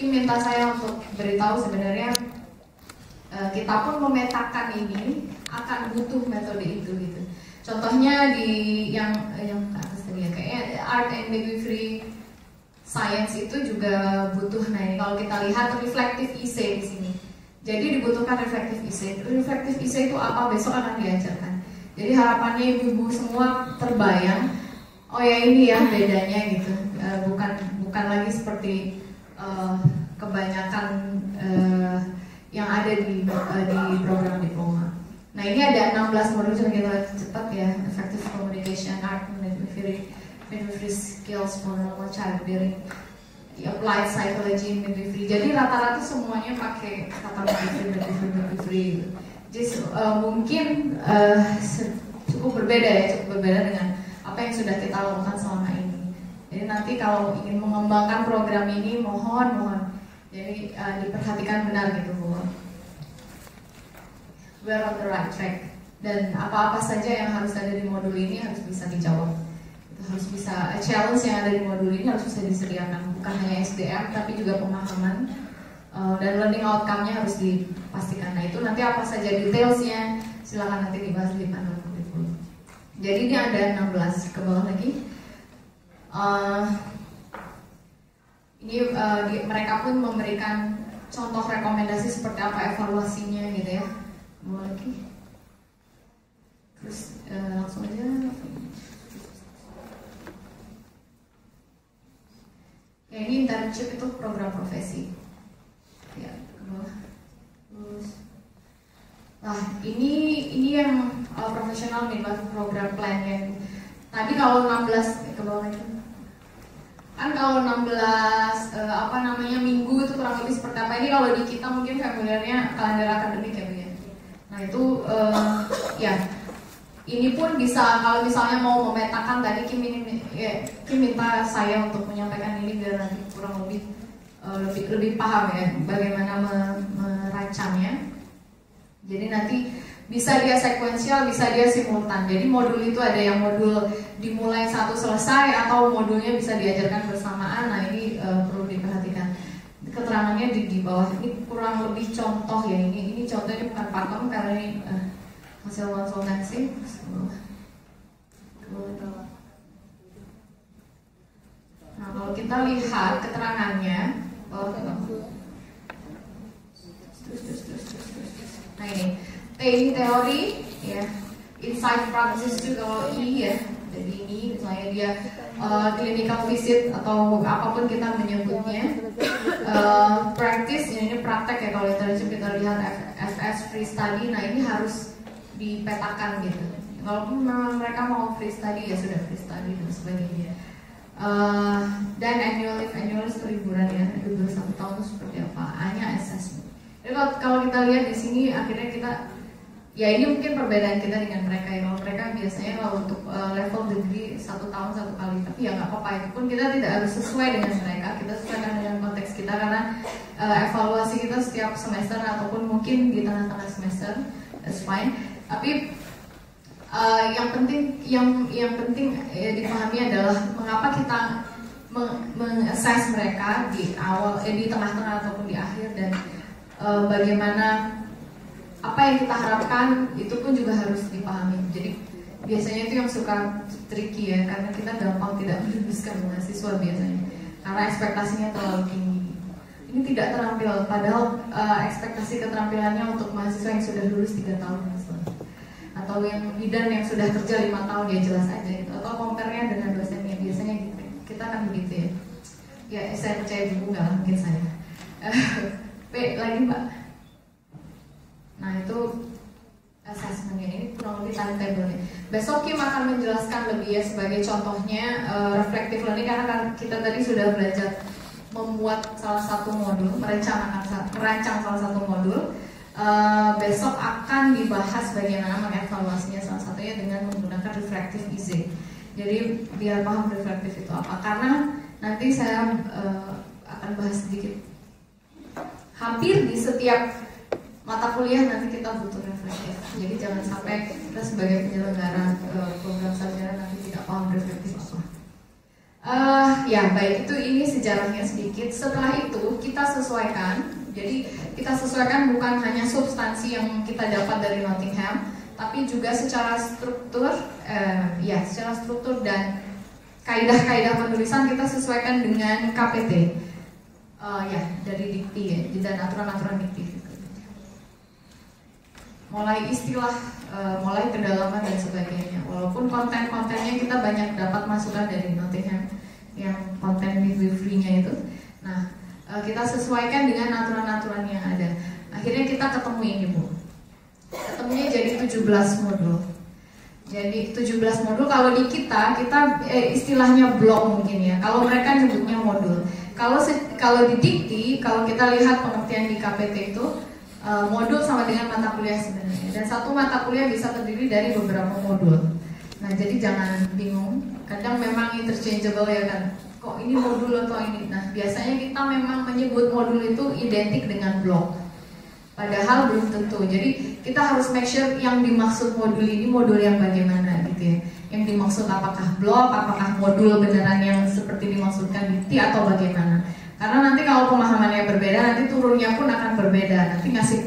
Kim minta saya untuk beritahu sebenarnya kita pun memetakan ini akan butuh metode itu gitu. Contohnya di yang atas tadi ya, kayaknya art and midwifery science itu juga butuh. Nah ini kalau kita lihat reflective essay di sini. Jadi dibutuhkan reflective essay. Reflective essay itu apa? Besok akan diajarkan. Jadi harapannya ibu-ibu semua terbayang. Oh ya ini ya bedanya gitu. Bukan lagi seperti kebanyakan yang ada di program diploma. Nah ini ada 16 modul, coba kita cepat ya. Effective communication, art, midwifery skills for normal childbearing, applied psychology, midwifery. Jadi rata-rata semuanya pakai kata midwifery. Jadi mungkin cukup berbeda dengan apa yang sudah kita lakukan selama ini. Jadi nanti kalau ingin mengembangkan program ini, mohon jadi diperhatikan benar gitu bahwa we're on the right track, dan apa-apa saja yang harus ada di modul ini harus bisa dijawab. Itu harus bisa, challenge yang ada di modul ini harus bisa disediakan, bukan hanya SDM tapi juga pemahaman dan learning outcome-nya harus dipastikan. Nah itu nanti apa saja detailsnya silakan nanti dibahas di panel kurikulum. Jadi ini ada 16, ke bawah lagi. Mereka pun memberikan contoh rekomendasi seperti apa evaluasinya gitu ya. Mau lagi, terus langsung aja. Ya ini internship itu program profesi. Ya, ke bawah. Terus, nah ini yang professional midwife program plan yang tadi kalau 16 ke bawah lagi. Kan kalau 16 minggu itu kurang lebih seperti apa? Ini kalau di kita mungkin familiarnya kalender akademik ya Bu ya. Nah itu ya ini pun bisa, kalau misalnya mau memetakan tadi Kim minta saya untuk menyampaikan ini biar nanti kurang lebih paham ya bagaimana merancangnya. Jadi nanti bisa dia sekuensial, bisa dia simultan. Jadi modul itu ada yang modul dimulai satu selesai atau modulnya bisa diajarkan bersamaan. Nah ini perlu diperhatikan. Keterangannya di bawah ini kurang lebih contoh ya. Ini contohnya bukan pakem karena ini hasil konsultasi. Nah kalau kita lihat keterangannya, nah ini teori ya, insight practice juga kalau I ya. Jadi ini misalnya dia clinical visit atau apapun kita menyebutnya. Practice ini praktek ya, kalau kita lihat FS free study. Nah ini harus dipetakan gitu. Walaupun memang mereka mau free study ya sudah free study dan sebagainya. Dan annual leave liburan ya, libur 1 tahun itu seperti apa? Hanya assessment. Jadi kalau kita lihat di sini akhirnya kita, ya ini mungkin perbedaan kita dengan mereka ya. Kalau mereka biasanya kalau untuk level degree 1 tahun 1 kali, tapi ya nggak apa-apa, itu pun kita tidak harus sesuai dengan mereka. Kita sesuaikan dengan konteks kita karena evaluasi kita setiap semester ataupun mungkin di tengah-tengah semester, that's fine. Tapi yang penting dipahami adalah mengapa kita meng-assess mereka di awal, di tengah-tengah ataupun di akhir, dan bagaimana apa yang kita harapkan itu pun juga harus dipahami. Jadi biasanya itu yang suka tricky ya, karena kita gampang tidak meluluskan mahasiswa biasanya karena ekspektasinya terlalu tinggi. Ini tidak terampil, padahal ekspektasi keterampilannya untuk mahasiswa yang sudah lulus 3 tahun misalnya, atau yang bidan yang sudah kerja 5 tahun ya jelas aja gitu. Atau compare-nya dengan dosennya, biasanya gitu. Kita kan begitu ya. Ya saya percaya dulu, nggak mungkin saya. Lagi Mbak. Nah itu assessment-nya, ini kurang lebih timetable-nya. Besok Kim akan menjelaskan lebih ya sebagai contohnya reflective learning, karena kita tadi sudah belajar membuat salah satu modul, merancang salah satu modul. Besok akan dibahas bagaimana mengevaluasinya, salah satunya dengan menggunakan reflective essay. Jadi biar paham reflective itu apa, karena nanti saya akan bahas sedikit. Hampir di setiap mata kuliah nanti kita butuh reflektif. Jadi jangan sampai kita sebagai penyelenggara program sarjana nanti tidak paham reflektif apa. Ya baik, itu ini sejarahnya sedikit. Setelah itu kita sesuaikan. Jadi kita sesuaikan bukan hanya substansi yang kita dapat dari Nottingham, tapi juga secara struktur, secara struktur dan kaidah-kaidah penulisan kita sesuaikan dengan KPT, dari dikti ya, dan aturan-aturan dikti. Mulai istilah, mulai kedalaman dan sebagainya. Walaupun konten-kontennya kita banyak dapat masukan dari Nottingham, yang konten midwifery-nya itu. Nah, kita sesuaikan dengan aturan-aturan yang ada. Akhirnya kita ketemu ini, Bu. Ketemunya jadi 17 modul. Jadi 17 modul. Kalau di kita istilahnya blok mungkin ya. Kalau mereka nyebutnya modul. Kalau di dikti, kalau kita lihat pengertian di KPT itu, modul sama dengan mata kuliah sebenarnya. Dan satu mata kuliah bisa terdiri dari beberapa modul. Nah, jadi jangan bingung. Kadang memang interchangeable ya kan. Kok ini modul atau ini? Nah, biasanya kita memang menyebut modul itu identik dengan blok. Padahal belum tentu. Jadi kita harus make sure yang dimaksud modul ini modul yang bagaimana gitu ya. Yang dimaksud apakah blok, apakah modul beneran yang seperti dimaksudkan dikti atau bagaimana. Karena nanti kalau pemahamannya berbeda, nanti turunnya pun akan berbeda. Nanti ngasih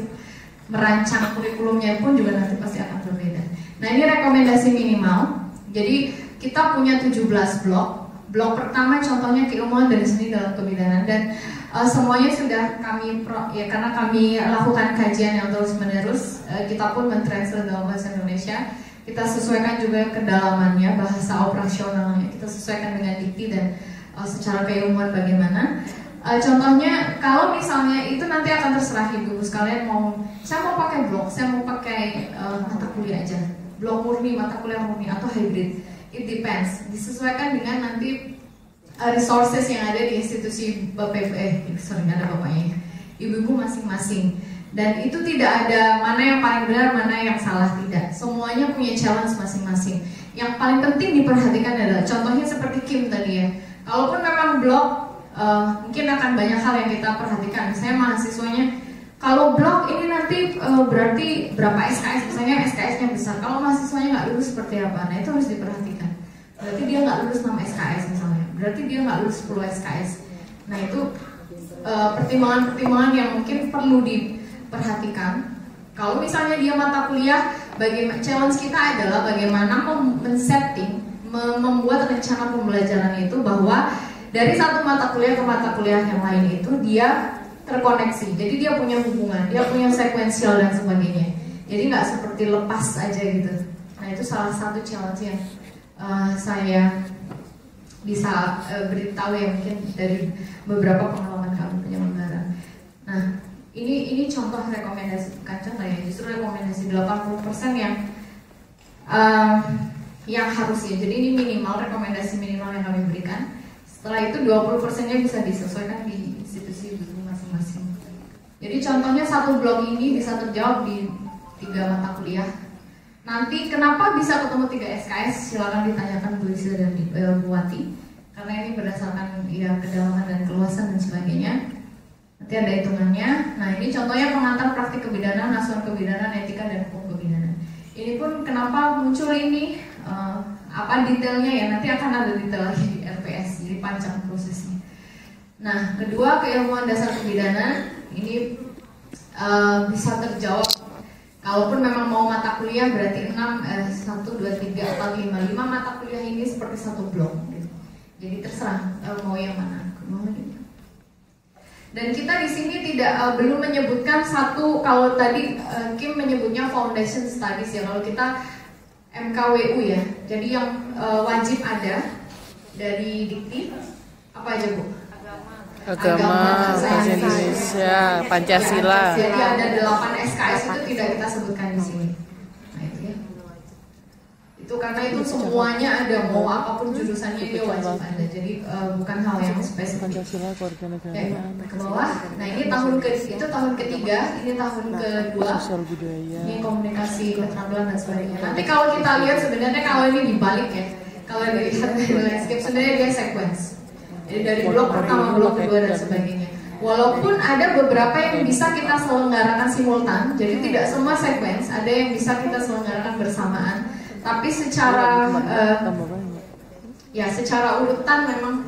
merancang kurikulumnya pun juga nanti pasti akan berbeda. Nah, ini rekomendasi minimal. Jadi kita punya 17 blok. Blok pertama contohnya keilmuan dari seni dalam kebidanan, dan semuanya sudah kami karena kami lakukan kajian yang terus menerus, kita pun mentranslate dalam bahasa Indonesia. Kita sesuaikan juga kedalamannya, bahasa operasionalnya kita sesuaikan dengan dikti dan secara keilmuan bagaimana. Contohnya kalau misalnya itu nanti akan terserah ibu sekalian saya mau pakai blok, saya mau pakai mata kuliah aja, blok murni, mata kuliah murni atau hybrid. It depends, disesuaikan dengan nanti resources yang ada di institusi nggak ada bapaknya, ibu-ibu masing-masing. Dan itu tidak ada mana yang paling benar, mana yang salah, tidak. Semuanya punya challenge masing-masing. Yang paling penting diperhatikan adalah contohnya seperti Kim tadi ya. Kalaupun memang blog, mungkin akan banyak hal yang kita perhatikan. Misalnya mahasiswanya, kalau blog ini nanti berarti berapa SKS, misalnya SKS-nya besar. Kalau mahasiswanya nggak lulus seperti apa? Nah, itu harus diperhatikan. Berarti dia nggak lulus 6 SKS misalnya. Berarti dia nggak lulus 10 SKS. Nah, itu pertimbangan-pertimbangan yang mungkin perlu diperhatikan. Kalau misalnya dia mata kuliah, challenge kita adalah bagaimana men-setting, membuat rencana pembelajaran itu bahwa dari satu mata kuliah ke mata kuliah yang lain itu dia terkoneksi. Jadi dia punya hubungan, dia punya sekuensial dan sebagainya. Jadi nggak seperti lepas aja gitu. Nah, itu salah satu challenge yang saya bisa beritahu ya, mungkin dari beberapa pengalaman kami penyelenggara. Nah, ini contoh rekomendasi, bukan contoh ya, justru rekomendasi 80% yang harusnya. Jadi ini minimal, rekomendasi minimal yang kami berikan. Setelah itu 20%-nya bisa disesuaikan di institusi masing-masing. Jadi contohnya satu blog ini bisa terjawab di 3 mata kuliah. Nanti kenapa bisa ketemu 3 SKS? Silakan ditanyakan Bu Lisa dan Bu Wati. Karena ini berdasarkan kedalaman dan keluasan dan sebagainya. Nanti ada hitungannya. Nah, ini contohnya pengantar praktik kebidanan, asuhan kebidanan, etika dan hukum kebidanan. Ini pun kenapa muncul ini? Apa detailnya ya? Nanti akan ada detail lagi di RPS. Jadi panjang prosesnya. Nah, kedua, keilmuan dasar kebidanan ini bisa terjawab. Kalaupun memang mau mata kuliah berarti 6, 1, 2, 3, 4, 5 mata kuliah ini seperti satu blok gitu. Jadi terserah mau yang mana. Dan kita di sini belum menyebutkan satu, kalau tadi Kim menyebutnya foundation studies ya, kalau kita MKWU ya. Jadi yang wajib ada dari dikti apa aja Bu? Agama, bahasa Indonesia, Pancasila. Jadi ada 8 SKS itu tidak kita sebutkan di sini. Nah, itu ya. Itu karena itu semuanya ada, mau apapun jurusannya dia wajib ada. Jadi bukan hal yang spesifik. Pancasila, keluarga negaraan. Ke bawah. Nah, ini tahun ketiga, ini tahun kedua. Sosial budaya. Ini komunikasi, keterampilan dan sebagainya. Nanti kalau kita lihat sebenarnya kalau ini dibalik ya. Kalau dilihat dari landscape sebenarnya dia sequence. Jadi dari blok pertama, blok kedua dan sebagainya. Walaupun ada beberapa yang bisa kita selenggarakan simultan, jadi tidak semua sequence, ada yang bisa kita selenggarakan bersamaan. Tapi secara secara urutan memang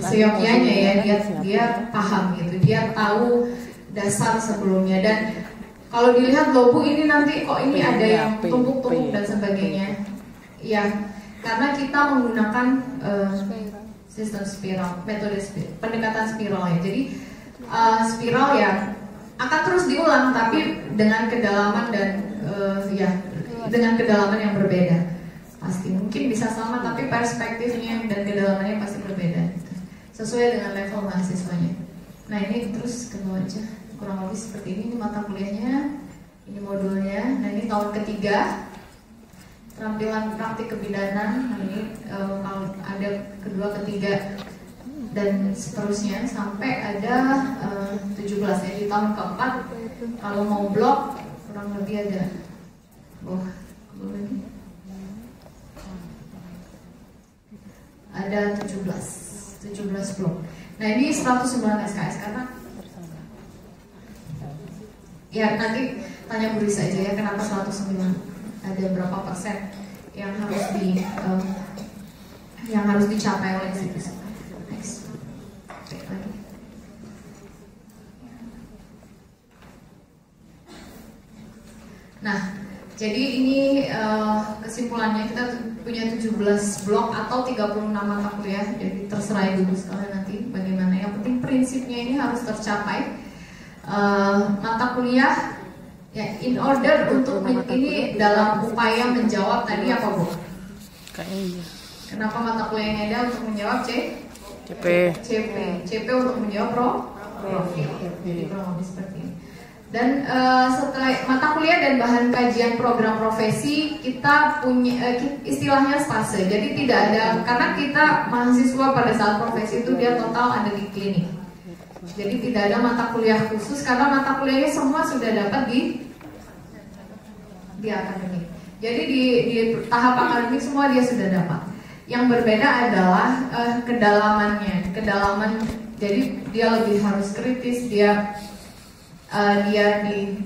seyogyanya ya, dia paham gitu, dia tahu dasar sebelumnya. Dan kalau dilihat loh Bu, ini nanti kok ini ada yang tumpuk-tumpuk dan sebagainya, ya karena kita menggunakan sistem spiral, metode pendekatan spiral ya. Jadi spiral ya akan terus diulang tapi dengan kedalaman dan ya dengan kedalaman yang berbeda. Pasti mungkin bisa sama tapi perspektifnya dan kedalamannya pasti berbeda gitu. Sesuai dengan level mahasiswanya. Nah ini terus ke bawah aja, kurang lebih seperti ini mata kuliahnya, ini modulnya. Nah ini tahun ketiga, keterampilan praktik kebidanan. Nah ini kalau ada kedua, ketiga dan seterusnya sampai ada 17 ya. Di tahun keempat kalau mau blok kurang lebih ada ada 17 blok. Nah ini 109 SKS karena ya nanti tanya Bu Risa aja ya kenapa 109, ada berapa persen yang harus dicapai oleh institusi. Next. Lagi. Nah, jadi ini kesimpulannya kita punya 17 blok atau 36 mata kuliah. Jadi terserah Ibu sekalian nanti bagaimana. Yang penting prinsipnya ini harus tercapai. Mata kuliah ya in order untuk ini dalam upaya menjawab tadi apa Bu? Kayaknya. Kenapa mata kuliahnya ada untuk menjawab CP untuk menjawab profil. Jadi kurang lebih seperti ini. Dan setelah mata kuliah dan bahan kajian program profesi kita punya istilahnya stase. Jadi tidak ada, karena kita mahasiswa pada saat profesi itu dia total ada di klinik. Jadi tidak ada mata kuliah khusus karena mata kuliahnya semua sudah dapat di akademik. Jadi di tahap akademik semua dia sudah dapat. Yang berbeda adalah kedalamannya. Jadi dia lebih harus kritis, dia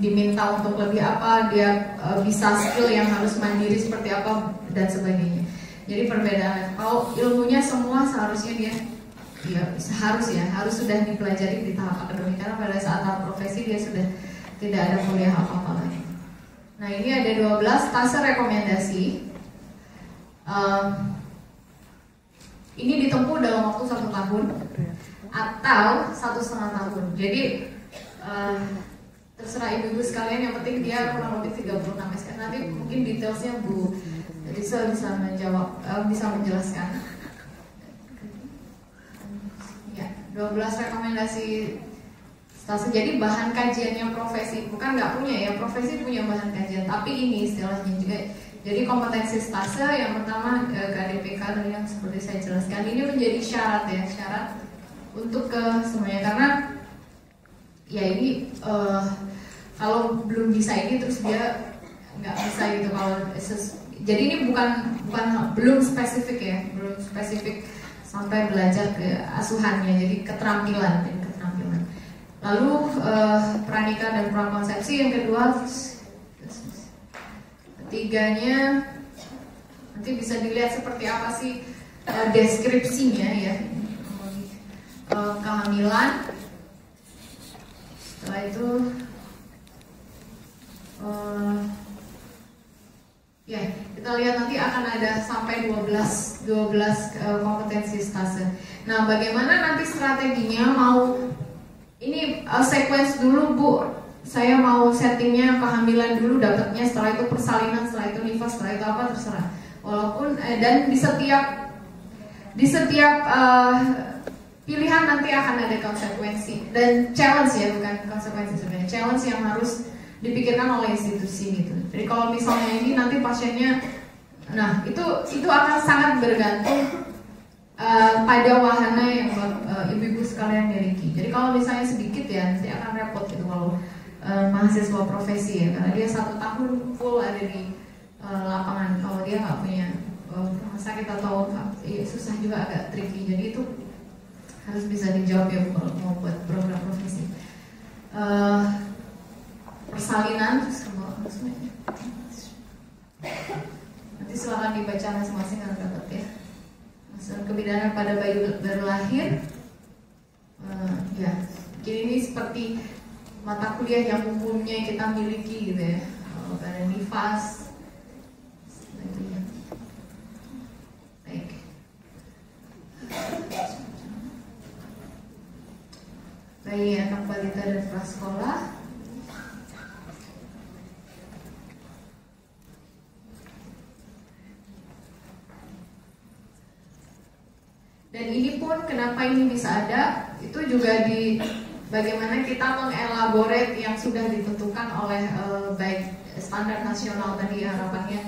diminta untuk lebih apa, dia bisa skill yang harus mandiri seperti apa dan sebagainya. Jadi perbedaan. Kalau ilmunya semua seharusnya dia harus sudah dipelajari di tahap akademik karena pada saat tahap profesi dia sudah tidak ada kuliah apa-apa lagi. Nah ini ada 12 tase rekomendasi. Ini ditempuh dalam waktu 1 tahun atau 1,5 tahun. Jadi terserah ibu-ibu sekalian, yang penting dia kurang lebih 36 SKS. Nanti mungkin detailsnya Bu Risa bisa menjawab, bisa menjelaskan. Ya, 12 rekomendasi stase. Jadi bahan kajiannya profesi, bukan nggak punya ya, profesi punya bahan kajian, tapi ini istilahnya juga. Jadi kompetensi stase yang pertama KDPK yang seperti saya jelaskan ini menjadi syarat ya, syarat untuk ke semuanya karena ya ini kalau belum bisa ini terus dia nggak bisa gitu kalau jadi ini belum spesifik ya, belum spesifik sampai belajar ke asuhannya, jadi keterampilan. Lalu pranika dan prakonsepsi yang kedua, ketiganya nanti bisa dilihat seperti apa sih deskripsinya ya, kehamilan. Setelah itu ya kita lihat nanti akan ada sampai 12 kompetensi stase. Nah bagaimana nanti strateginya, mau ini sequence dulu Bu, saya mau settingnya kehamilan dulu dapatnya, setelah itu persalinan, setelah itu nifas, setelah itu apa terserah. Walaupun dan di setiap pilihan nanti akan ada konsekuensi dan challenge ya, bukan konsekuensi sebenarnya, challenge yang harus dipikirkan oleh institusi gitu. Jadi kalau misalnya ini nanti pasiennya, nah itu akan sangat bergantung pada wahana yang ibu-ibu sekalian miliki. Jadi kalau misalnya sedikit ya nanti akan repot gitu kalau mahasiswa profesi ya, karena dia 1 tahun full ada di lapangan. Kalau dia nggak punya rumah sakit atau ya, susah juga, agak tricky. Jadi itu harus bisa dijawab ya kalau mau buat program profesi. Persalinan terus nanti silakan dibaca masing-masing akan dapat ya. kebidanan pada bayi baru lahir. Ya, jadi ini seperti mata kuliah yang umumnya kita miliki gitu ya. Pada nifas. Baik. Bayi anak balita dan prasekolah. Dan ini pun kenapa ini bisa ada, itu juga di bagaimana kita mengelaborate yang sudah ditentukan oleh baik standar nasional tadi harapannya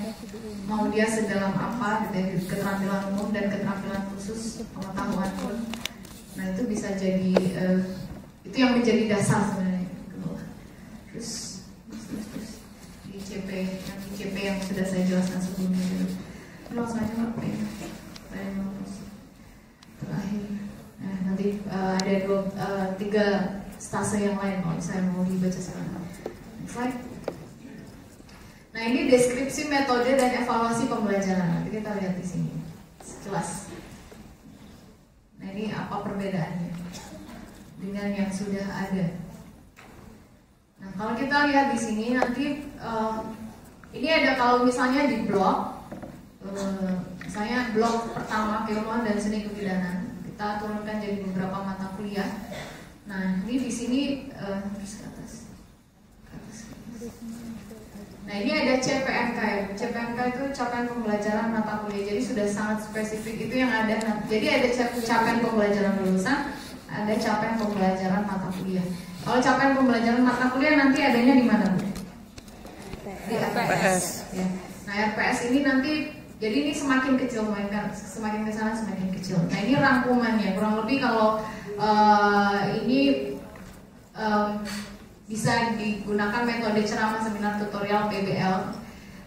mau dia sedalam apa gitu ya, keterampilan umum dan keterampilan khusus pengetahuan pun. Nah itu bisa jadi itu yang menjadi dasar sebenarnya. Terus di CP yang sudah saya jelaskan sebelumnya dulu. Langsung aja apa ya? Terakhir. Nah, nanti ada 3 stase yang lain kalau saya mau dibaca sekarang. Next slide. Nah ini deskripsi metode dan evaluasi pembelajaran. Nanti kita lihat di sini sekilas. Nah ini apa perbedaannya dengan yang sudah ada. Nah kalau kita lihat di sini nanti ini ada kalau misalnya di blok. Misalnya blok pertama keilmuan dan seni kebidanan kita turunkan jadi beberapa mata kuliah. Nah ini di sini terus ke atas. Nah ini ada CPMK. CPMK itu capaian pembelajaran mata kuliah. Jadi sudah sangat spesifik itu yang ada. Jadi ada capaian pembelajaran lulusan, ada capaian pembelajaran mata kuliah. Kalau capaian pembelajaran mata kuliah nanti adanya di mana Bu? Di RPS. Ya. Nah RPS ini nanti jadi ini semakin kecil, semakin ke sana semakin kecil. Nah ini rangkumannya, kurang lebih kalau ini bisa digunakan metode ceramah, seminar, tutorial, PBL,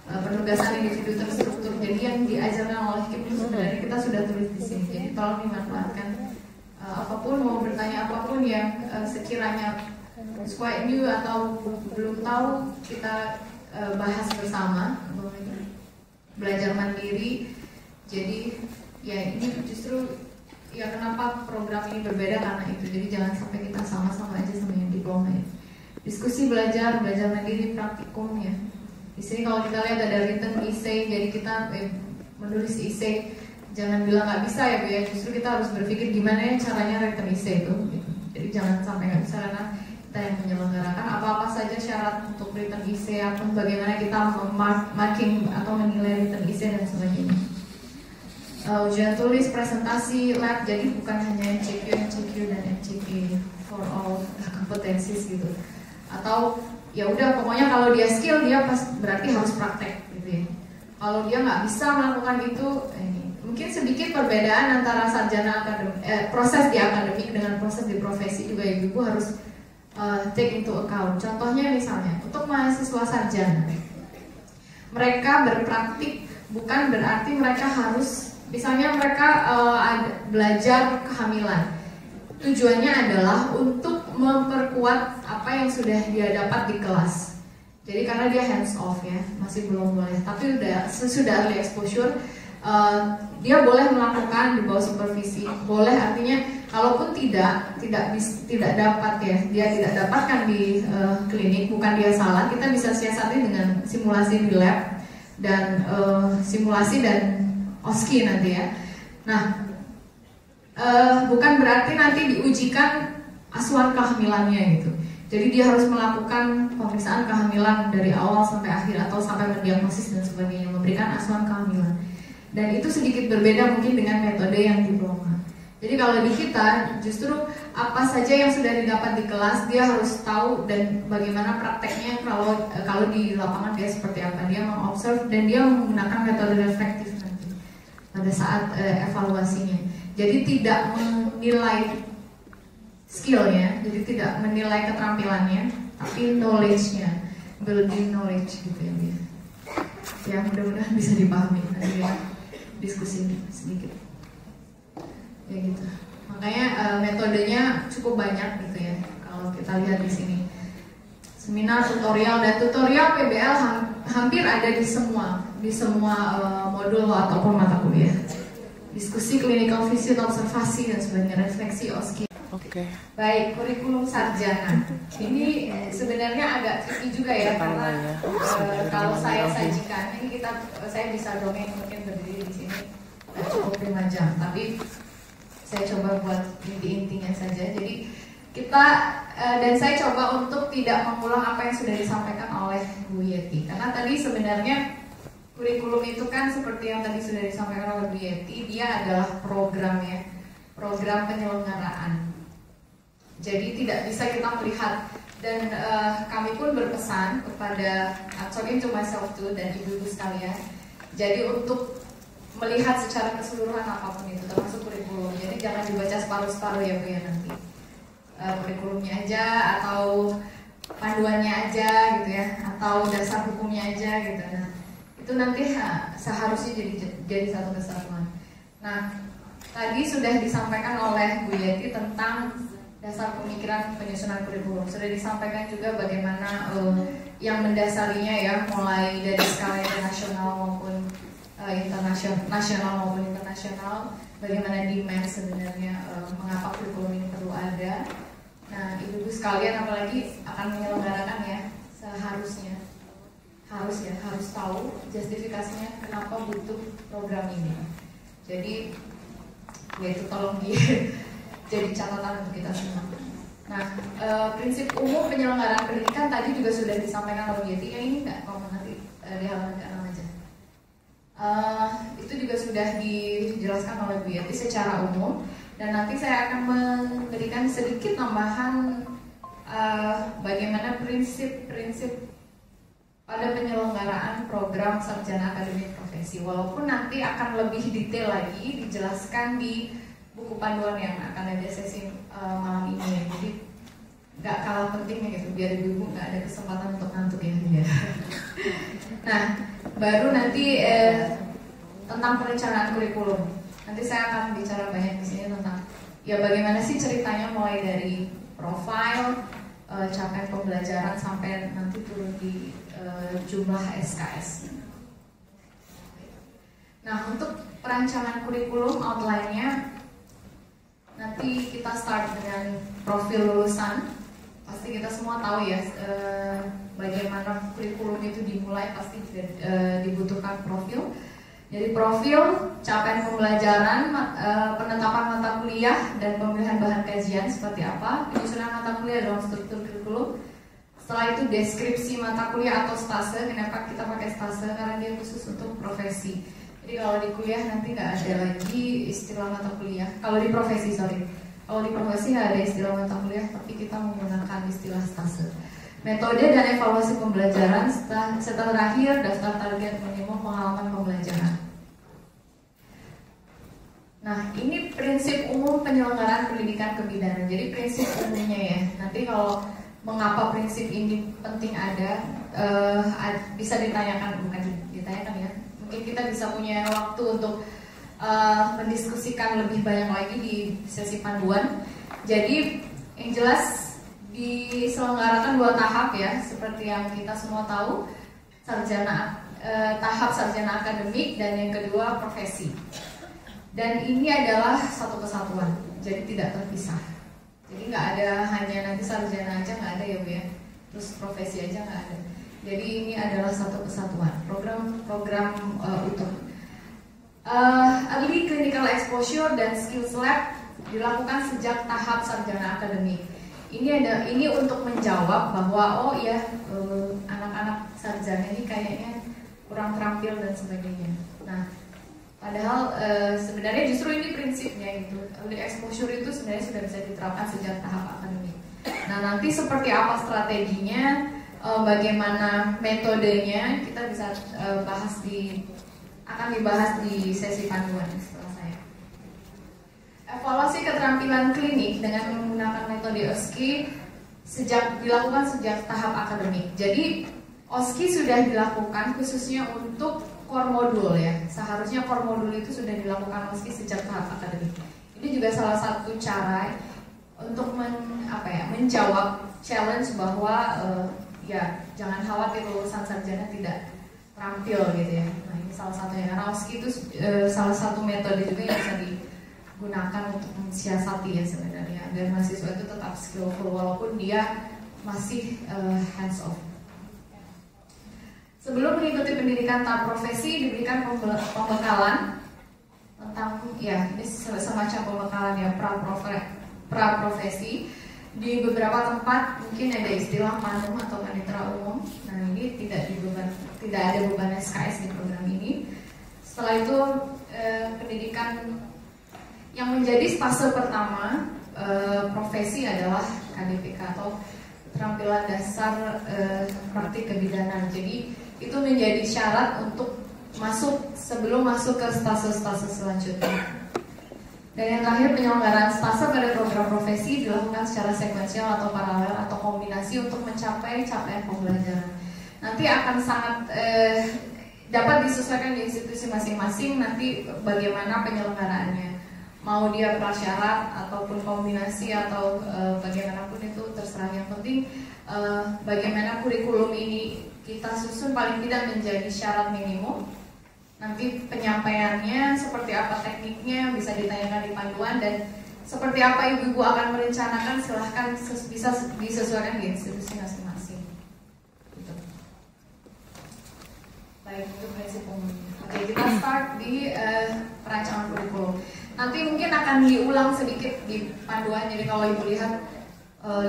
penugasan individu terstruktur. Jadi yang diajarkan oleh Kim sebenarnya kita sudah tulis di sini. Jadi tolong dimanfaatkan. Apapun mau bertanya apapun yang sekiranya quite new atau belum tahu kita bahas bersama. Belajar mandiri. Jadi ya ini justru ya kenapa program ini berbeda karena itu. Jadi jangan sampai kita sama-sama aja sama yang diploma ya. Diskusi belajar mandiri praktikum ya. Di sini kalau kita lihat ada written essay, jadi kita menulis essay jangan bilang nggak bisa ya Bu ya. Justru kita harus berpikir gimana ya caranya written essay itu. Gitu. Jadi jangan sampai nggak bisa karena kita yang menyelenggarakan apa-apa saja syarat untuk written essay, atau bagaimana kita marking atau menilai written essay dan sebagainya. Ujian tulis, presentasi, lab, jadi bukan hanya MCQ dan MCQ for all competencies gitu. Atau ya udah pokoknya kalau dia skill dia berarti harus praktek gitu ya. Kalau dia nggak bisa melakukan itu, mungkin sedikit perbedaan antara sarjana akademik, proses di akademik dengan proses di profesi juga ibu harus take into account. Contohnya misalnya untuk mahasiswa sarjana, mereka berpraktik bukan berarti mereka harus, misalnya mereka belajar kehamilan. Tujuannya adalah untuk memperkuat apa yang sudah dia dapat di kelas. Jadi karena dia hands off ya, masih belum boleh. Tapi sesudah early exposure, dia boleh melakukan di bawah supervisi. Boleh artinya, kalaupun tidak dapat ya, dia tidak dapatkan di klinik, bukan dia salah. Kita bisa siasati dengan simulasi di lab dan simulasi dan OSCE nanti ya. Nah, bukan berarti nanti diujikan asuhan kehamilannya gitu. Jadi dia harus melakukan pemeriksaan kehamilan dari awal sampai akhir atau sampai mendiagnosis dan sebagainya, memberikan asuhan kehamilan. Dan itu sedikit berbeda mungkin dengan metode yang diploma. Jadi kalau di kita justru apa saja yang sudah didapat di kelas dia harus tahu, dan bagaimana prakteknya kalau di lapangan dia seperti apa, dia mengobserv dan dia menggunakan metode reflektif nanti pada saat evaluasinya. Jadi tidak menilai skillnya, jadi tidak menilai keterampilannya, tapi knowledge-nya, building knowledge gitu ya. Ya mudah-mudahan bisa dipahami. Nanti ya diskusi sedikit. Ya gitu. Makanya metodenya cukup banyak gitu ya. Kalau kita lihat di sini, seminar, tutorial dan tutorial PBL hampir ada di semua modul ataupun mata kuliah. diskusi clinical visit, observasi dan sebagainya, refleksi OSCE. Oke. Baik, kurikulum sarjana. Ini sebenarnya agak tricky juga ya, karena kalau saya sajikan ini saya bisa dongeng mungkin berdiri di sini cukup 5 jam, tapi saya coba buat inti-intinya saja. Jadi kita dan saya coba untuk tidak mengulang apa yang sudah disampaikan oleh Bu Yeti, karena tadi sebenarnya kurikulum itu kan seperti yang tadi sudah disampaikan oleh Bu Yeti, dia adalah program penyelenggaraan. Jadi tidak bisa kita melihat, dan kami pun berpesan kepada talking to myself too dan ibu-ibu sekalian. Jadi untuk melihat secara keseluruhan apapun itu, termasuk kurikulum. Jadi jangan dibaca separuh-separuh ya Bu ya nanti. Kurikulumnya aja atau panduannya aja gitu ya, atau dasar hukumnya aja gitu. Nah, itu nanti seharusnya jadi satu kesatuan. Nah, tadi sudah disampaikan oleh Bu Yeti tentang dasar pemikiran penyusunan kurikulum. Sudah disampaikan juga bagaimana yang mendasarinya ya, mulai dari skala internasional maupun nasional maupun internasional, bagaimana demand sebenarnya mengapa kurikulum ini perlu ada. Nah, ibu-ibu sekalian apalagi akan menyelenggarakan ya, seharusnya harus tahu justifikasinya kenapa butuh program ini. Jadi yaitu tolong jadi catatan untuk kita semua. Nah, prinsip umum penyelenggaraan pendidikan tadi juga sudah disampaikan oleh Yeti. Yang ini nggak komen nanti di halaman ke-6 aja. Itu juga sudah dijelaskan oleh Bu Yeti secara umum, dan nanti saya akan memberikan sedikit tambahan bagaimana prinsip-prinsip pada penyelenggaraan program sarjana akademik profesi. Walaupun nanti akan lebih detail lagi dijelaskan di buku panduan yang akan ada sesi malam ini. Jadi nggak kalah pentingnya gitu, biar ibu-ibu nggak ada kesempatan untuk ngantuk ya. Nah, baru nanti tentang perencanaan kurikulum. Nanti saya akan bicara banyak di sini tentang ya bagaimana sih ceritanya mulai dari profil, capaian pembelajaran sampai nanti turun di jumlah SKS. Nah, untuk perancangan kurikulum outline-nya nanti kita start dengan profil lulusan. Pasti kita semua tahu ya bagaimana kurikulum itu dimulai, pasti dibutuhkan profil. Jadi profil, capaian pembelajaran, penetapan mata kuliah dan pemilihan bahan kajian seperti apa, penyusunan mata kuliah dalam struktur kurikulum. Setelah itu deskripsi mata kuliah atau stase. Kenapa kita pakai stase? Karena dia khusus untuk profesi. Jadi kalau di kuliah nanti nggak ada lagi istilah mata kuliah. Kalau di profesi, kalau di profesi nggak ada istilah mata kuliah, tapi kita menggunakan istilah stase. Metode dan evaluasi pembelajaran. Setelah terakhir, daftar target minimum pengalaman pembelajaran. Nah, ini prinsip umum penyelenggaraan pendidikan kebidanan. Jadi prinsip umumnya ya. Nanti kalau mengapa prinsip ini penting ada, bisa ditanyakan, bukan ditanyakan ya. Mungkin kita bisa punya waktu untuk mendiskusikan lebih banyak lagi di sesi panduan. Jadi yang jelas diselenggarakan 2 tahap ya, seperti yang kita semua tahu, tahap sarjana akademik dan yang kedua profesi. Dan ini adalah satu kesatuan, jadi tidak terpisah. Jadi nggak ada hanya nanti sarjana aja, nggak ada ya Bu ya, terus profesi aja nggak ada. Jadi ini adalah satu kesatuan, program utuh. Early clinical exposure dan skills lab dilakukan sejak tahap sarjana akademik. Ini untuk menjawab bahwa oh ya anak-anak sarjana ini kayaknya kurang terampil dan sebagainya. Nah, padahal sebenarnya justru ini prinsipnya gitu. Early exposure itu sebenarnya sudah bisa diterapkan sejak tahap akademik. Nah, nanti seperti apa strateginya, bagaimana metodenya, kita bisa akan dibahas di sesi panduan setelah saya. Evaluasi keterampilan klinik dengan menggunakan metode OSCE dilakukan sejak tahap akademik. Jadi OSCE sudah dilakukan khususnya untuk core modul ya. Seharusnya core modul itu sudah dilakukan OSCE sejak tahap akademik. Ini juga salah satu cara untuk menjawab challenge bahwa ya jangan khawatir lulusan sarjana tidak terampil gitu ya. Nah ini salah satunya. Rowski itu salah satu metode juga yang bisa digunakan untuk mensiasati ya sebenarnya. Dan mahasiswa itu tetap skillful walaupun dia masih hands off. Sebelum mengikuti pendidikan tahap profesi diberikan pembekalan tentang ya ini semacam pembekalan ya pra profesi. Di beberapa tempat mungkin ada istilah panum atau panitera umum. Nah ini tidak ada beban SKS di program ini. Setelah itu pendidikan yang menjadi fase pertama profesi adalah KDPK atau keterampilan dasar praktik kebidanan. Jadi itu menjadi syarat untuk sebelum masuk ke stase-stase selanjutnya. Dan yang terakhir, penyelenggaraan stase pada program profesi dilakukan secara sekuensial atau paralel atau kombinasi untuk mencapai capaian pembelajaran. Nanti akan sangat dapat disesuaikan di institusi masing-masing nanti bagaimana penyelenggaraannya. Mau dia prasyarat ataupun kombinasi atau bagaimanapun itu terserah. Yang penting bagaimana kurikulum ini kita susun paling tidak menjadi syarat minimum. Nanti penyampaiannya seperti apa tekniknya bisa ditanyakan di panduan dan seperti apa ibu-ibu akan merencanakan silahkan bisa disesuaikan di institusi masing-masing. Gitu. Baik, itu prinsip umumnya. Oke, kita start di perancangan kurikulum. Nanti mungkin akan diulang sedikit di panduan. Jadi kalau ibu lihat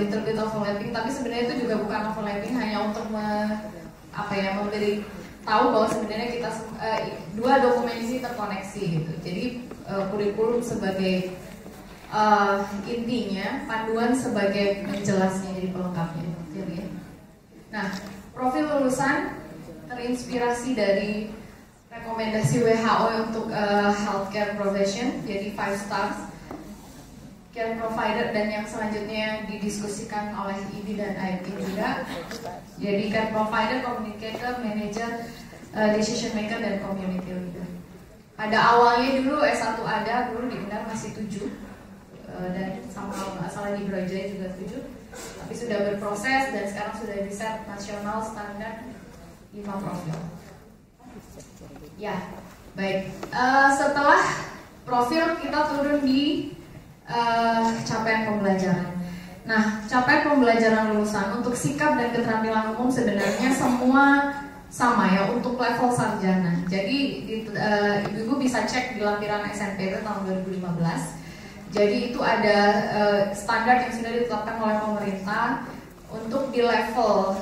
little bit overlapping, tapi sebenarnya itu juga bukan overlapping, hanya untuk memberi tahu bahwa sebenarnya kita dua dokumen ini terkoneksi gitu. Jadi kurikulum sebagai intinya, panduan sebagai penjelasnya, jadi pelengkapnya. Jadi, nah, profil lulusan terinspirasi dari rekomendasi WHO untuk healthcare profession, jadi 5 stars care provider, dan yang selanjutnya didiskusikan oleh IDI dan IIT juga. Jadi care provider, communicator, manager, decision maker, dan community leader. Pada awalnya dulu S1 ada, dulu di UNER masih 7 dan sama kalau nggak salah di Brawijaya juga 7, tapi sudah berproses dan sekarang sudah di set nasional standar 5 profil. Ya, baik. Setelah profil kita turun di capaian pembelajaran. Nah, capaian pembelajaran lulusan untuk sikap dan keterampilan umum sebenarnya semua sama ya untuk level sarjana. Jadi ibu-ibu bisa cek di lampiran SNPT tahun 2015. Jadi itu ada standar yang sudah ditetapkan oleh pemerintah untuk di level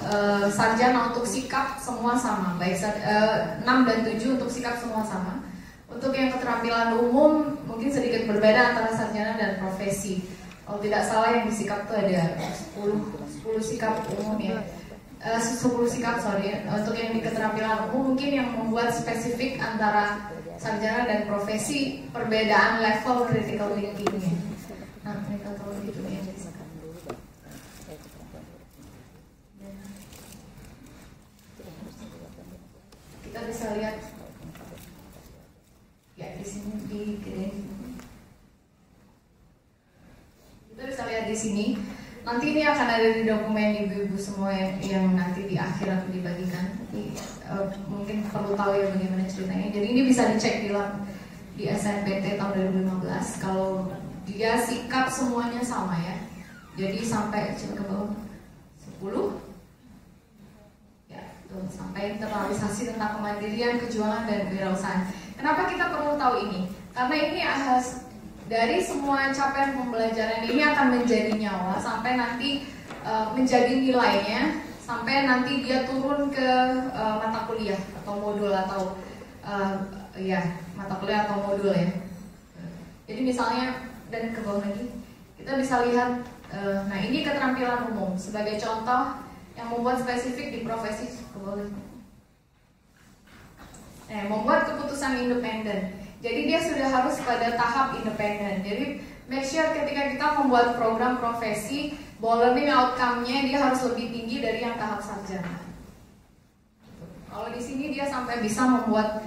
sarjana untuk sikap semua sama, baik 6 dan 7 untuk sikap semua sama. Untuk yang keterampilan umum mungkin sedikit berbeda antara sarjana dan profesi. Kalau tidak salah yang disikap itu ada 10 sikap umum ya. 10 sikap Untuk yang di keterampilan umum mungkin yang membuat spesifik antara sarjana dan profesi perbedaan level critical thinking-nya. Nah, critical thinking-nya kita bisa lihat ya di sini kita bisa lihat di sini. Nanti ini akan ada di dokumen ibu-ibu semua yang nanti di akhir akan dibagikan. Tapi mungkin perlu tahu ya bagaimana ceritanya. Jadi ini bisa dicek di SNPT tahun 2015. Kalau dia sikap semuanya sama ya. Jadi sampai cek ke bawah 10. Ya, tuh, sampai internalisasi tentang kemandirian, kejuangan, dan kewirausahaan. Kenapa kita perlu tahu ini? Karena ini dari semua capaian pembelajaran ini akan menjadi nyawa sampai nanti menjadi nilainya, sampai nanti dia turun ke mata kuliah atau modul atau mata kuliah atau modul ya. Jadi misalnya dan ke bawah lagi kita bisa lihat, nah ini keterampilan umum sebagai contoh yang membuat spesifik di profesi ke bawah lagi. Membuat keputusan independen. Jadi dia sudah harus pada tahap independen. Jadi make sure ketika kita membuat program profesi, bahwa learning outcome-nya dia harus lebih tinggi dari yang tahap sarjana. Kalau di sini dia sampai bisa membuat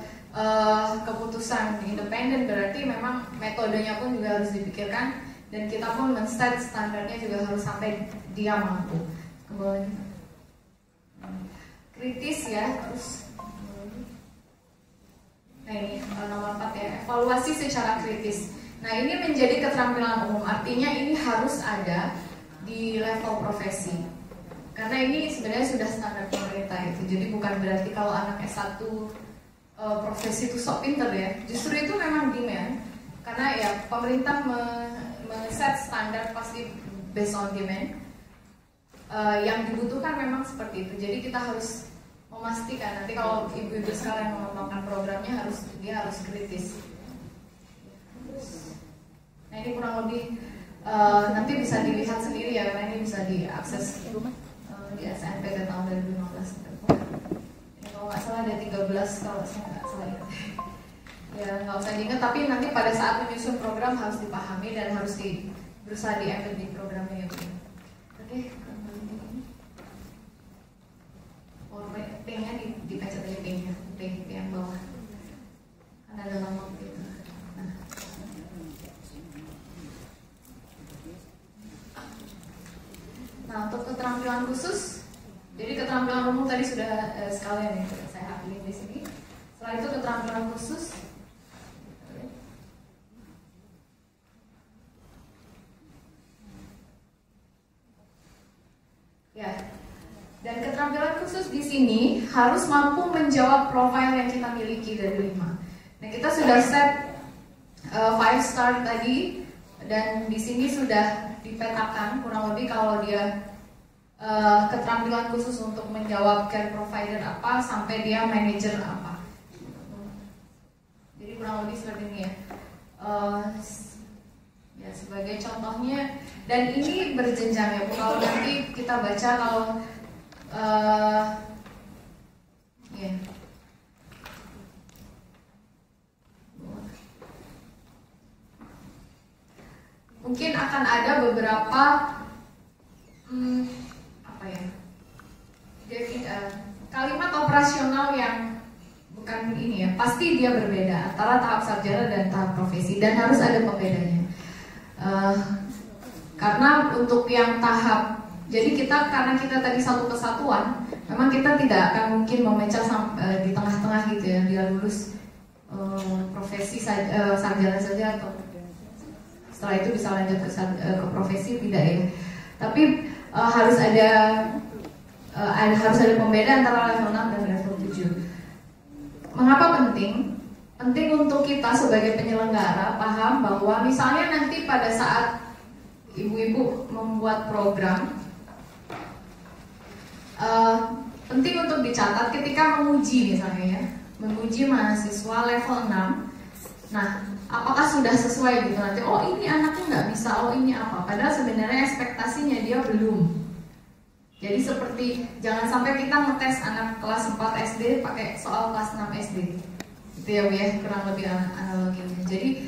keputusan independen, berarti memang metodenya pun juga harus dipikirkan dan kita pun men-set standarnya juga harus sampai dia mampu. Kritis ya, terus Nah ini nomor 4 ya, evaluasi secara kritis. Nah ini menjadi keterampilan umum, artinya ini harus ada di level profesi. Karena ini sebenarnya sudah standar pemerintah itu. Jadi bukan berarti kalau anak S1 profesi itu sok pinter ya. Justru itu memang demand. Karena ya pemerintah men-set standar pasti based on demand. Yang dibutuhkan memang seperti itu. Jadi kita harus memastikan nanti kalau ibu-ibu sekalian mengembangkan programnya dia harus kritis. Nah ini kurang lebih nanti bisa dilihat sendiri ya, karena ini bisa diakses di SNP tahun 2015. Ini kalau nggak salah ada 13 kalau saya nggak salah ingat. Ya nggak usah diingat, tapi nanti pada saat menyusun program harus dipahami dan harus berusaha diambil di programnya ya. Oke, P-nya dipencet aja P-nya, P yang bawah. Kan ada lama gitu. Nah, untuk keterampilan khusus, jadi keterampilan umum tadi sudah sekalian ya, saya ambil di sini. Setelah itu keterampilan khusus. Ya. Dan keterampilan khusus di sini harus mampu menjawab profil yang kita miliki dari 5. Nah, kita sudah set 5 star tadi, dan di sini sudah dipetakan kurang lebih kalau dia keterampilan khusus untuk menjawab care provider apa sampai dia manager apa. Jadi kurang lebih seperti ini ya. Ya sebagai contohnya, dan ini berjenjang ya Bu. Kalau nanti kita baca kalau ya. Mungkin akan ada beberapa apa ya, kalimat operasional yang bukan ini ya, pasti dia berbeda antara tahap sarjana dan tahap profesi, dan harus ada pembedanya. Karena untuk yang tahap, jadi karena kita tadi satu kesatuan, memang kita tidak akan mungkin memecah di tengah-tengah gitu ya, dia lulus profesi sarjana saja atau setelah itu bisa lanjut ke profesi, tidak ya. Tapi harus ada pembeda antara level 6 dan level 7. Mengapa penting? Penting untuk kita sebagai penyelenggara paham bahwa misalnya nanti pada saat ibu-ibu membuat program, penting untuk dicatat ketika menguji misalnya ya, menguji mahasiswa level 6. Nah, apakah sudah sesuai gitu nanti? Oh ini anaknya nggak bisa, oh ini apa? Padahal sebenarnya ekspektasinya dia belum. Jadi seperti jangan sampai kita ngetes anak kelas 4 SD pakai soal kelas 6 SD. Itu ya Bu ya, kurang lebih analoginya. Jadi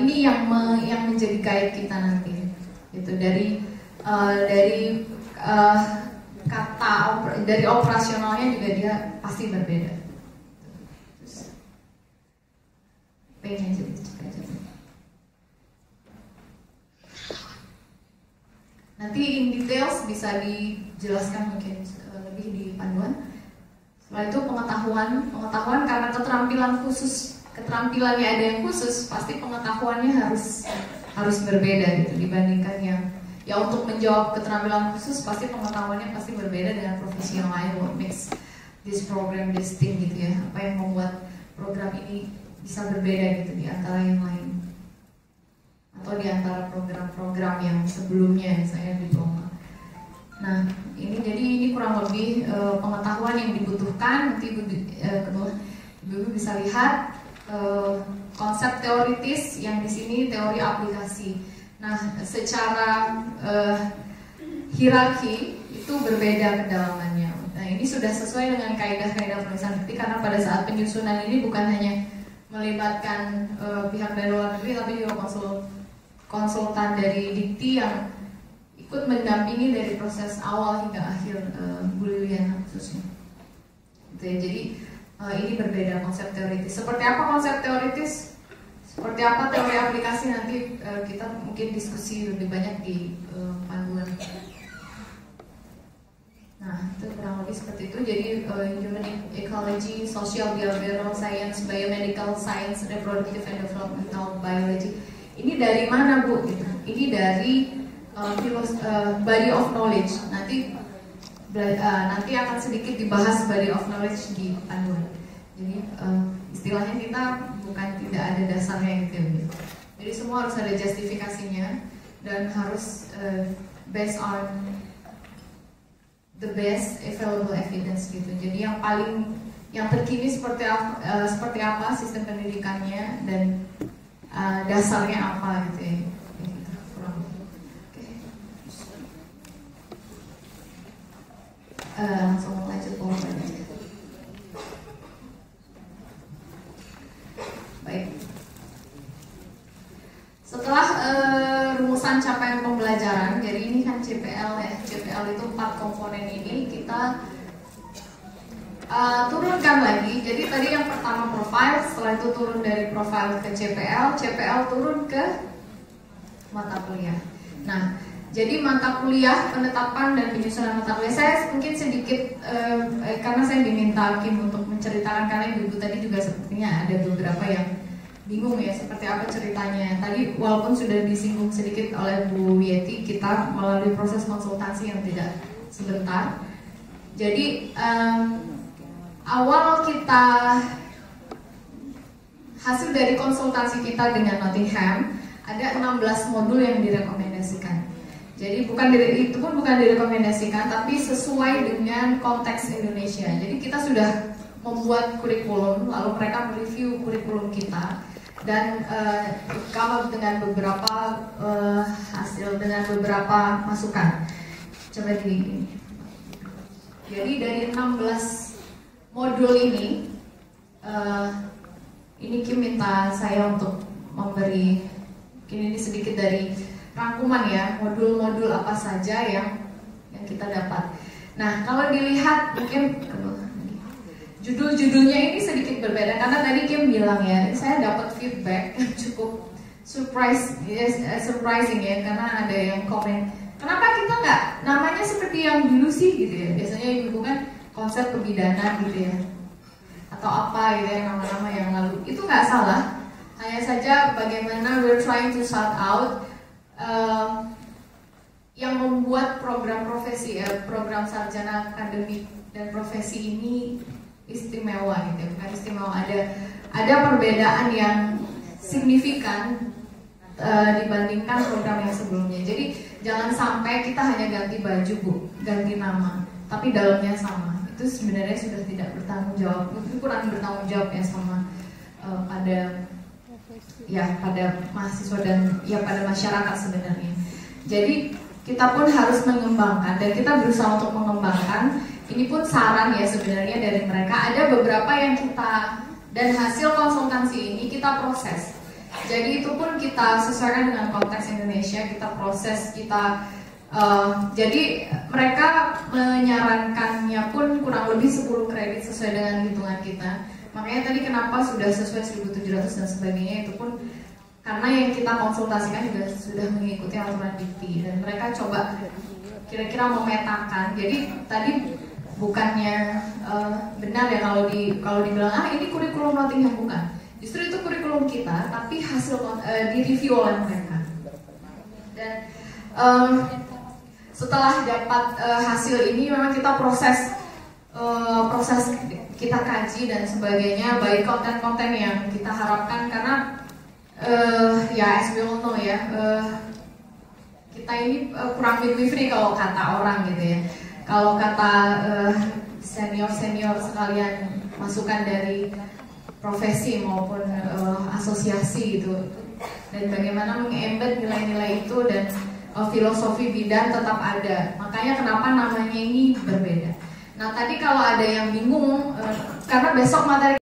ini yang menjadi guide kita nanti. Itu dari kata dari operasionalnya juga dia pasti berbeda. Pengen jadi cepet. Nanti in details bisa dijelaskan mungkin lebih di panduan. Setelah itu pengetahuan karena keterampilannya ada yang khusus, pasti pengetahuannya harus berbeda gitu dibandingkan yang ya untuk menjawab keterampilan khusus pasti pengetahuannya pasti berbeda dengan profesi yang lain. What makes this program distinct gitu ya, apa yang membuat program ini bisa berbeda gitu di antara yang lain atau di antara program-program yang sebelumnya saya diploma. Nah ini jadi ini kurang lebih pengetahuan yang dibutuhkan. Nanti ibu bisa lihat konsep teoritis yang di sini teori aplikasi. Nah secara hierarki itu berbeda kedalamannya. Nah ini sudah sesuai dengan kaidah-kaidah penulisan dikti karena pada saat penyusunan ini bukan hanya melibatkan pihak dari luar negeri tapi juga konsultan dari dikti yang ikut mendampingi dari proses awal hingga akhir Bu Liliana khususnya. Gitu ya, jadi ini berbeda konsep teoritis. Seperti apa konsep teoritis? Seperti apa teori aplikasi nanti kita mungkin diskusi lebih banyak di panduan. Nah Nah, itu kurang lebih seperti itu. Jadi human ecology, social behavioral science, biomedical science, reproductive and developmental biology. Ini dari mana, Bu? Gitu. Ini dari body of knowledge. Nanti akan sedikit dibahas body of knowledge di panduan. Jadi istilahnya kita bukan tidak ada dasarnya gitu. Jadi semua harus ada justifikasinya dan harus based on the best available evidence gitu. Jadi yang terkini seperti apa sistem pendidikannya dan dasarnya apa gitu ya. Langsung lanjut powerpoint. Baik. Setelah rumusan capaian pembelajaran, jadi ini kan CPL ya. CPL itu 4 komponen ini kita turunkan lagi. Jadi tadi yang pertama profile, setelah itu turun dari profile ke CPL, CPL turun ke mata kuliah. Nah, jadi mata kuliah, penetapan dan penyusunan mata kuliah, saya mungkin sedikit karena saya diminta Kim untuk menceritakan, karena ibu tadi juga sepertinya ada beberapa yang bingung ya seperti apa ceritanya. Tadi walaupun sudah disinggung sedikit oleh Bu Yeti, kita melalui proses konsultasi yang tidak sebentar. Jadi awal kita hasil dari konsultasi kita dengan Nottingham ada 16 modul yang direkomendasikan. Jadi itu pun bukan direkomendasikan, tapi sesuai dengan konteks Indonesia. Jadi kita sudah membuat kurikulum, lalu mereka mereview kurikulum kita dan come up dengan beberapa hasil, dengan beberapa masukan. Coba di ini. Jadi dari 16 modul ini Kim minta saya untuk memberi, ini sedikit dari rangkuman ya, modul-modul apa saja yang kita dapat. Nah, kalau dilihat mungkin judul-judulnya ini sedikit berbeda karena tadi Kim bilang ya, saya dapat feedback yang cukup surprising ya, karena ada yang komen, kenapa kita nggak namanya seperti yang dulu sih gitu ya. Biasanya ibu kan konsep kebidanan gitu ya, atau apa gitu ya, nama-nama yang lalu. Itu nggak salah, hanya saja bagaimana we're trying to sort out yang membuat program profesi, program sarjana akademik dan profesi ini istimewa gitu, bukan istimewa, ada perbedaan yang signifikan dibandingkan program yang sebelumnya. Jadi jangan sampai kita hanya ganti baju Bu, ganti nama, tapi dalamnya sama. Itu sebenarnya sudah tidak bertanggung jawab, itu kurang bertanggung jawab ya sama pada mahasiswa dan ya pada masyarakat sebenarnya. Jadi kita pun harus mengembangkan dan kita berusaha untuk mengembangkan. Ini pun saran ya sebenarnya dari mereka. Ada beberapa yang kita dan hasil konsultasi ini kita proses. Jadi itu pun kita sesuaikan dengan konteks Indonesia, kita proses, jadi mereka menyarankannya pun kurang lebih 10 kredit sesuai dengan hitungan kita. Makanya tadi kenapa sudah sesuai 1.700 dan sebagainya, itu pun karena yang kita konsultasikan juga sudah mengikuti aturan dikti dan mereka coba kira-kira memetakan. Jadi tadi bukannya benar ya kalau dibilang ini kurikulum Nottingham, bukan. Justru itu kurikulum kita, tapi hasil direview oleh mereka. Dan setelah dapat hasil ini memang kita proses kita kaji dan sebagainya, baik konten-konten yang kita harapkan, karena ya as we all know ya, kita ini kurang midwifery kalau kata orang gitu ya. Kalau kata senior sekalian, masukan dari profesi maupun asosiasi gitu, dan bagaimana meng-embed nilai-nilai itu dan filosofi bidan tetap ada. Makanya kenapa namanya ini berbeda. Nah tadi kalau ada yang bingung, karena besok materi